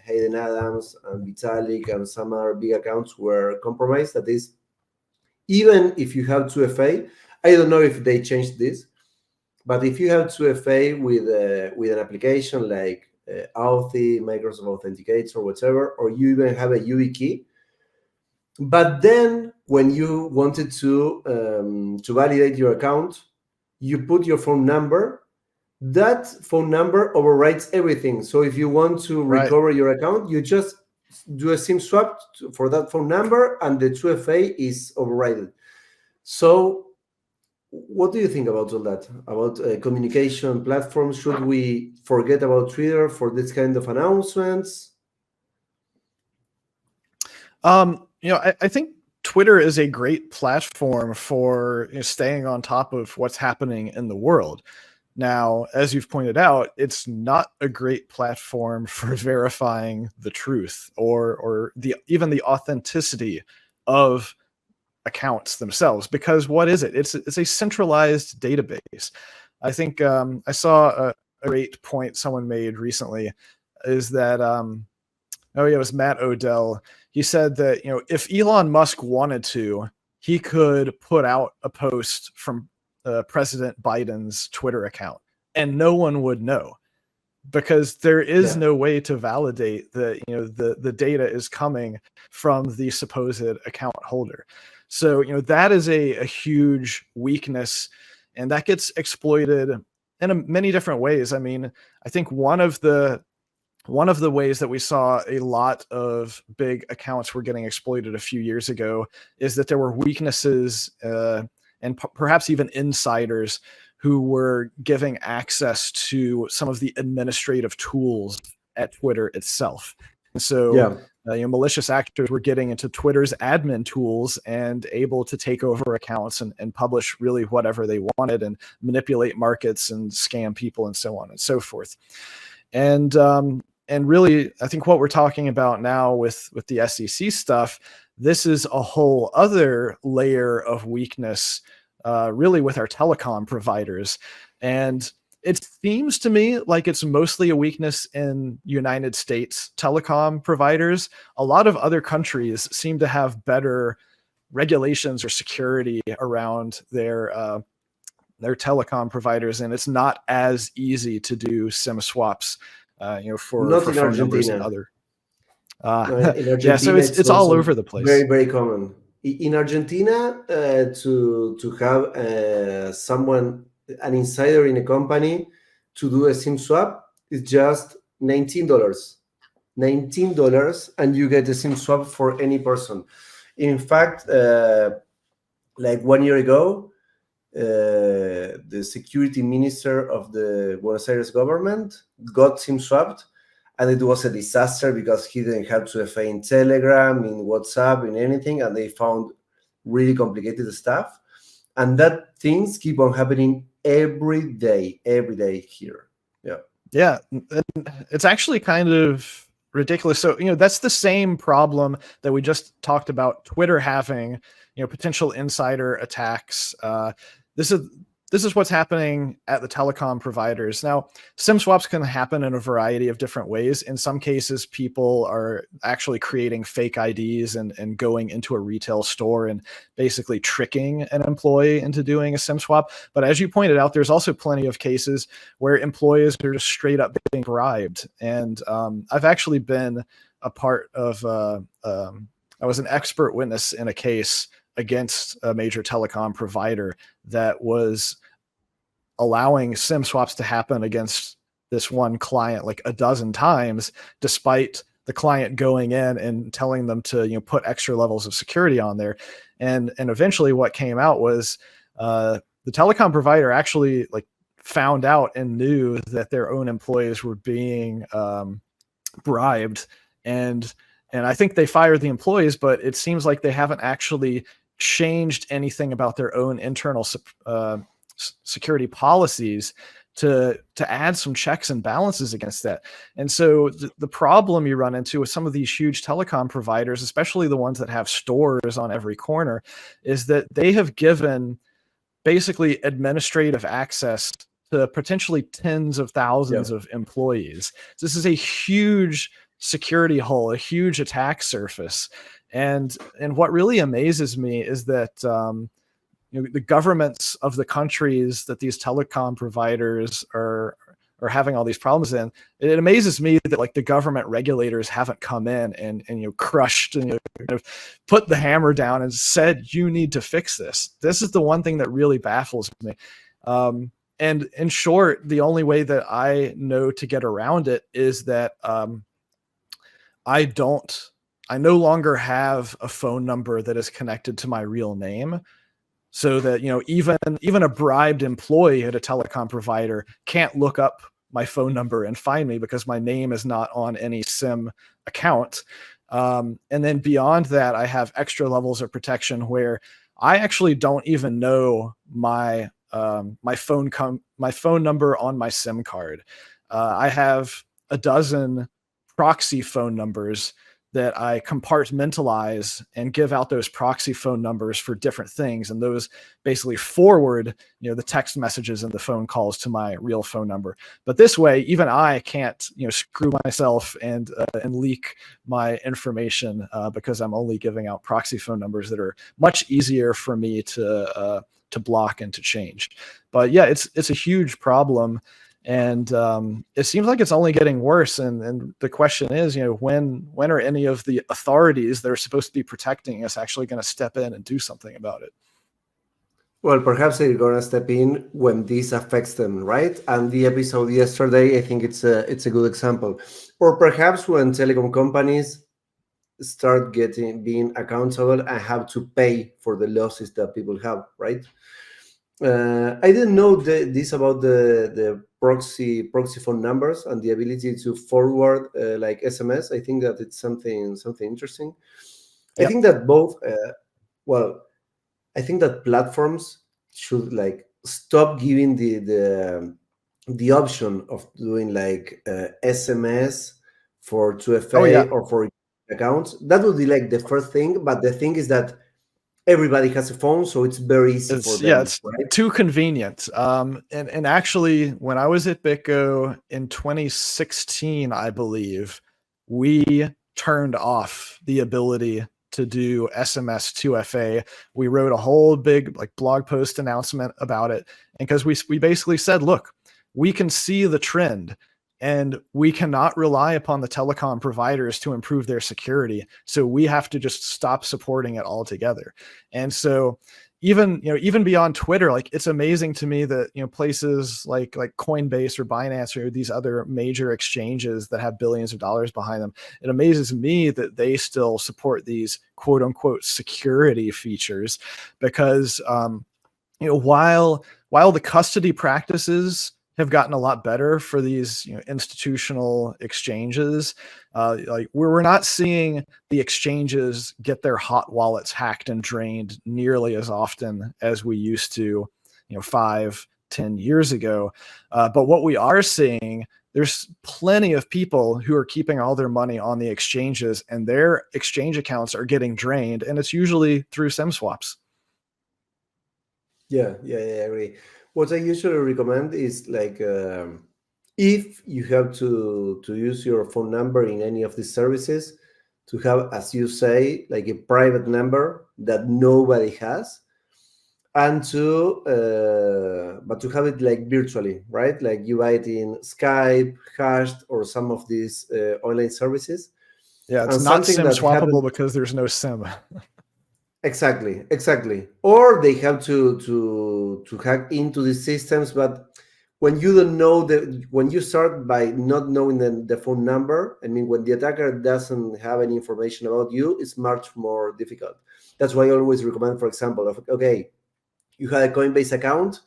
Speaker 3: Hayden Adams and Vitalik and some other big accounts were compromised. That is, even if you have 2FA, I don't know if they changed this, but if you have 2FA with an application like Authy, Microsoft Authenticates, or whatever, or you even have a YubiKey, but then when you wanted to validate your account, you put your phone number. That phone number overrides everything. So if you want to recover your account, you just do a SIM swap for that phone number, and the 2FA is overridden. So what do you think about all that? About communication platforms? Should we forget about Twitter for this kind of announcements?
Speaker 4: I think Twitter is a great platform for staying on top of what's happening in the world. Now, as you've pointed out, it's not a great platform for verifying the truth or even the authenticity of accounts themselves, because what is it? It's a centralized database. I think I saw a great point someone made recently, is that it was Matt Odell. He said that if Elon Musk wanted to, he could put out a post from President Biden's Twitter account, and no one would know, because there is no way to validate that the data is coming from the supposed account holder. So that is a huge weakness, and that gets exploited in many different ways. I mean, I think one of the ways that we saw a lot of big accounts were getting exploited a few years ago is that there were weaknesses and perhaps even insiders who were giving access to some of the administrative tools at Twitter itself. And so malicious actors were getting into Twitter's admin tools and able to take over accounts and publish really whatever they wanted, and manipulate markets and scam people and so on and so forth. And really, I think what we're talking about now with the SEC stuff, this is a whole other layer of weakness, really, with our telecom providers. And it seems to me like it's mostly a weakness in United States telecom providers. A lot of other countries seem to have better regulations or security around their telecom providers, and it's not as easy to do SIM swaps for phone numbers and other.
Speaker 3: In Argentina,
Speaker 4: so it's all over the place.
Speaker 3: Very, very common. In Argentina, to have someone, an insider in a company, to do a SIM swap is just $19. $19, and you get a SIM swap for any person. In fact, 1 year ago, the security minister of the Buenos Aires government got SIM swapped, and it was a disaster because he didn't have 2FA in Telegram, in WhatsApp, in anything, and they found really complicated stuff. And that things keep on happening every day here.
Speaker 4: Yeah, it's actually kind of ridiculous. So, that's the same problem that we just talked about Twitter having, potential insider attacks. This is what's happening at the telecom providers. Now, SIM swaps can happen in a variety of different ways. In some cases, people are actually creating fake IDs and going into a retail store and basically tricking an employee into doing a SIM swap. But as you pointed out, there's also plenty of cases where employees are just straight up being bribed. And I've actually been a part of, I was an expert witness in a case against a major telecom provider that was allowing SIM swaps to happen against this one client like a dozen times, despite the client going in and telling them to put extra levels of security on there. And eventually what came out was the telecom provider actually found out and knew that their own employees were being bribed, and I think they fired the employees, but it seems like they haven't actually changed anything about their own internal security policies to add some checks and balances against that. And so the problem you run into with some of these huge telecom providers, especially the ones that have stores on every corner, is that they have given basically administrative access to potentially tens of thousands of employees. So this is a huge security hole, a huge attack surface. And what really amazes me is that the governments of the countries that these telecom providers are having all these problems in, it amazes me that the government regulators haven't come in and crushed and put the hammer down and said, you need to fix this. This is the one thing that really baffles me. And in short, the only way that I know to get around it is that I no longer have a phone number that is connected to my real name, so that even a bribed employee at a telecom provider can't look up my phone number and find me because my name is not on any SIM account. And then beyond that, I have extra levels of protection where I actually don't even know my phone number on my SIM card. I have a dozen proxy phone numbers that I compartmentalize and give out those proxy phone numbers for different things. And those basically forward, the text messages and the phone calls to my real phone number. But this way, even I can't, screw myself and leak my information because I'm only giving out proxy phone numbers that are much easier for me to block and to change. But yeah, it's a huge problem. And it seems like it's only getting worse. And the question is, when are any of the authorities that are supposed to be protecting us actually going to step in and do something about it?
Speaker 3: Well, perhaps they're going to step in when this affects them, right? And the episode yesterday, I think it's a good example. Or perhaps when telecom companies start being accountable and have to pay for the losses that people have, right? I didn't know this about the proxy phone numbers and the ability to forward like SMS. I think that it's something interesting. Yep. I think that both. I think that platforms should stop giving the option of doing SMS for 2FA or for accounts. That would be the first thing. But the thing is that everybody has a phone, so it's very easy for them.
Speaker 4: Yeah, it's too convenient. And actually, when I was at BitGo in 2016, I believe, we turned off the ability to do SMS 2FA. We wrote a whole big blog post announcement about it. And because we basically said, look, we can see the trend, and we cannot rely upon the telecom providers to improve their security. So we have to just stop supporting it altogether. And so even beyond Twitter, it's amazing to me that, places like Coinbase or Binance or these other major exchanges that have billions of dollars behind them, it amazes me that they still support these quote unquote security features, because while the custody practices have gotten a lot better for these institutional exchanges, like we're not seeing the exchanges get their hot wallets hacked and drained nearly as often as we used to 5-10 years ago. But what we are seeing, there's plenty of people who are keeping all their money on the exchanges, and their exchange accounts are getting drained, and it's usually through SIM swaps.
Speaker 3: Yeah, I agree. What I usually recommend is like if you have to use your phone number in any of these services, to have, as you say, like a private number that nobody has, and but to have it like virtually, right? Like you buy it in Skype, Hashed, or some of these online services.
Speaker 4: Yeah, it's
Speaker 3: And
Speaker 4: not
Speaker 3: something
Speaker 4: SIM
Speaker 3: that
Speaker 4: swappable
Speaker 3: happened.
Speaker 4: because there's no SIM.
Speaker 3: Exactly. Or they have to hack into the systems, but when you don't know when you start by not knowing the phone number, I mean, when the attacker doesn't have any information about you, it's much more difficult. That's why I always recommend, for example, okay, you have a Coinbase account,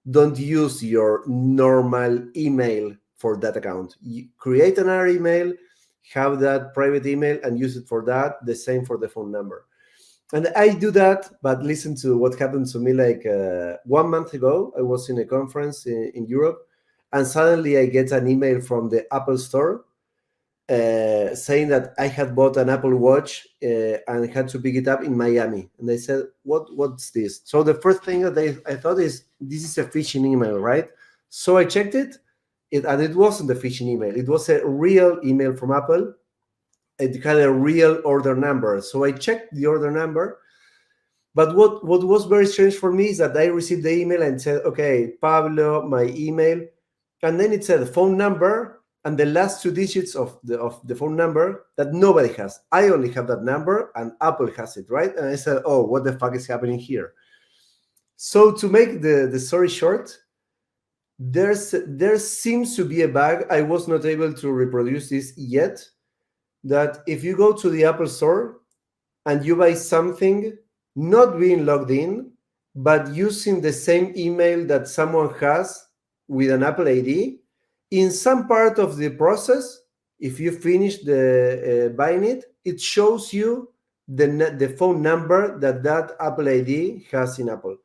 Speaker 3: don't use your normal email for that account. You create another email, have that private email, and use it for that. The same for the phone number. And I do that, but listen to what happened to me like 1 month ago. I was in a conference in Europe, and suddenly I get an email from the Apple Store saying that I had bought an Apple Watch and had to pick it up in Miami. And they said, what's this? So the first thing that I thought is, this is a phishing email, right? So I checked it, and it wasn't a phishing email. It was a real email from Apple. It had a real order number. So I checked the order number. But what was very strange for me is that I received the email and said, okay, Pablo, my email. And then it said phone number and the last 2 digits of the phone number that nobody has. I only have that number and Apple has it, right? And I said, oh, what the fuck is happening here? So to make the story short, there seems to be a bug. I was not able to reproduce this yet, that if you go to the Apple Store and you buy something not being logged in, but using the same email that someone has with an Apple ID, in some part of the process, if you finish the buying it, it shows you the phone number that Apple ID has in Apple.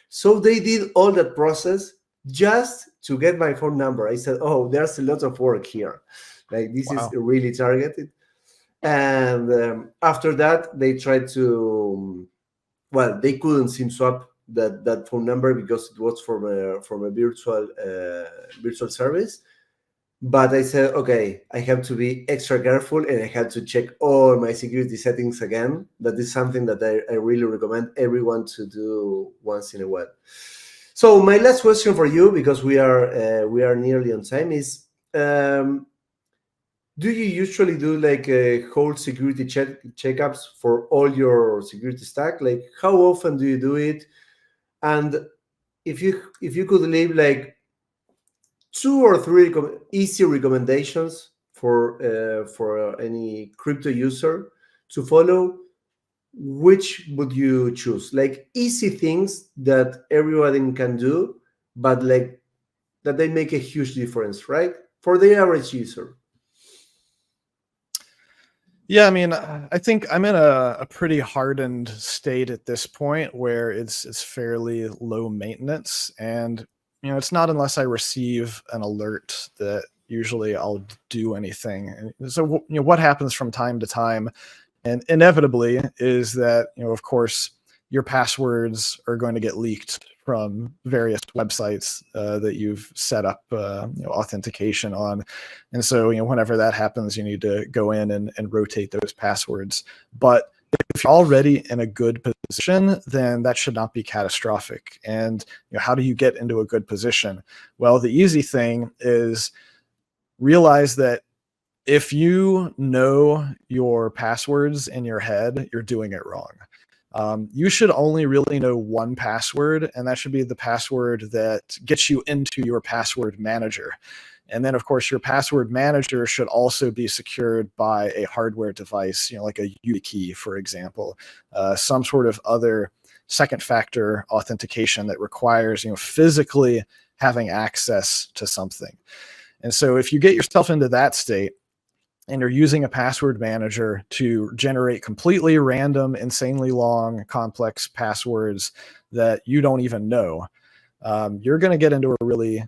Speaker 3: So they did all that process just to get my phone number. I said, oh, there's a lot of work here. Like this
Speaker 4: Wow.
Speaker 3: is really targeted. And after that, they tried to, well, they couldn't SIM swap that phone number because it was from a virtual service. But I said, okay, I have to be extra careful and I had to check all my security settings again. That is something that I really recommend everyone to do once in a while. So my last question for you, because we are nearly on time, is do you usually do like a whole security checkups for all your security stack? Like how often do you do it? And if you could leave like 2 or 3 easy recommendations for any crypto user to follow, which would you choose? Like easy things that everyone can do, but like that they make a huge difference, right? For the average user.
Speaker 4: Yeah, I mean, I think I'm in a pretty hardened state at this point where it's fairly low maintenance, and it's not unless I receive an alert that usually I'll do anything. And so what happens from time to time, and inevitably, is that of course your passwords are going to get leaked from various websites that you've set up authentication on. And so, whenever that happens, you need to go in and rotate those passwords. But if you're already in a good position, then that should not be catastrophic. And how do you get into a good position? Well, the easy thing is realize that if you know your passwords in your head, you're doing it wrong. You should only really know one password, and that should be the password that gets you into your password manager. And then, of course, your password manager should also be secured by a hardware device, like a YubiKey, for example, some sort of other second factor authentication that requires, physically having access to something. And so if you get yourself into that state and you're using a password manager to generate completely random, insanely long, complex passwords that you don't even know, you're going to get into a really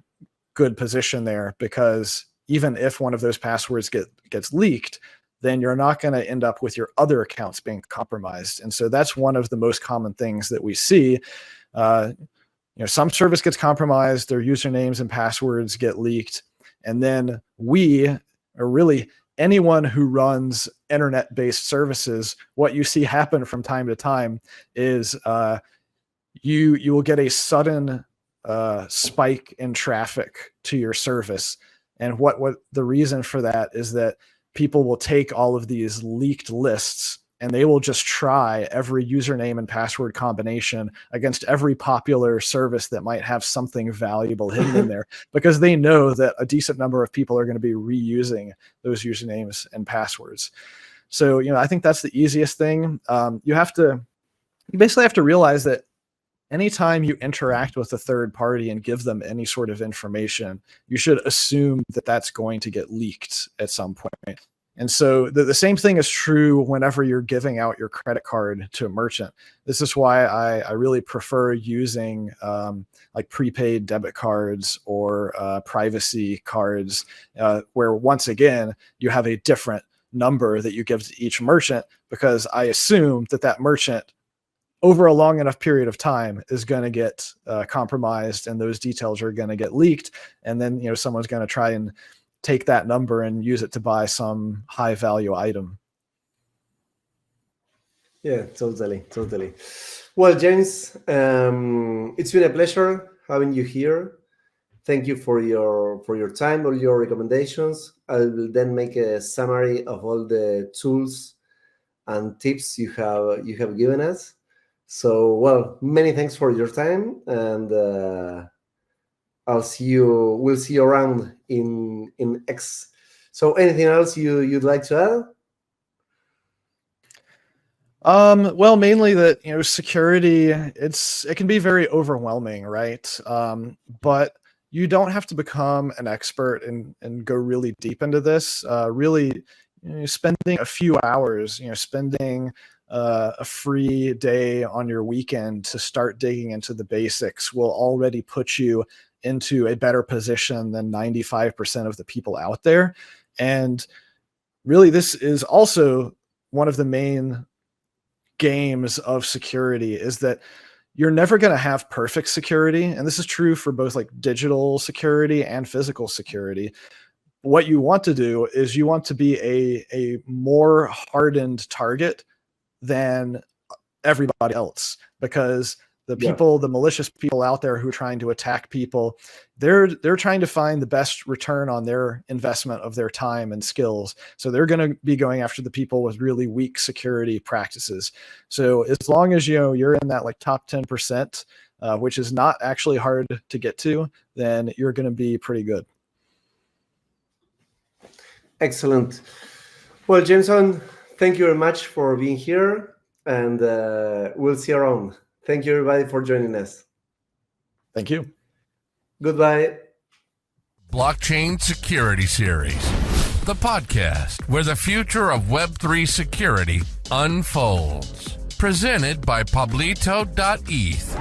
Speaker 4: good position there, because even if one of those passwords gets leaked, then you're not going to end up with your other accounts being compromised. And so that's one of the most common things that we see. Some service gets compromised, their usernames and passwords get leaked, and then or really anyone who runs internet-based services, what you see happen from time to time is you will get a sudden spike in traffic to your service. And what the reason for that is that people will take all of these leaked lists and they will just try every username and password combination against every popular service that might have something valuable hidden in there, because they know that a decent number of people are going to be reusing those usernames and passwords. So, I think that's the easiest thing. You basically have to realize that anytime you interact with a third party and give them any sort of information, you should assume that that's going to get leaked at some point. And so the same thing is true whenever you're giving out your credit card to a merchant. This is why I really prefer using like prepaid debit cards or privacy cards, where once again, you have a different number that you give to each merchant, because I assume that merchant over a long enough period of time is going to get compromised, and those details are going to get leaked. And then, someone's going to try and take that number and use it to buy some high value item.
Speaker 3: Yeah, totally. Well, James, it's been a pleasure having you here. Thank you for your time, all your recommendations. I will then make a summary of all the tools and tips you have given us. So, well, many thanks for your time, and we'll see you around in X. So anything else you'd like to
Speaker 4: add? Well, mainly that, security, it can be very overwhelming, right? But you don't have to become an expert and go really deep into this. Really, spending a few hours, spending a free day on your weekend to start digging into the basics will already put you into a better position than 95% of the people out there. And really, this is also one of the main games of security, is that you're never going to have perfect security. And this is true for both like digital security and physical security. What you want to do is you want to be a more hardened target than everybody else, because the malicious people out there who are trying to attack people, they're trying to find the best return on their investment of their time and skills. So they're going to be going after the people with really weak security practices. So as long as you're in that like top 10%, which is not actually hard to get to, then you're going to be pretty good.
Speaker 3: Excellent. Well, Jameson, thank you very much for being here, and we'll see you around. Thank you, everybody, for joining us.
Speaker 4: Thank you.
Speaker 3: Goodbye.
Speaker 1: Blockchain Security Series, the podcast where the future of Web3 security unfolds. Presented by pablito.eth.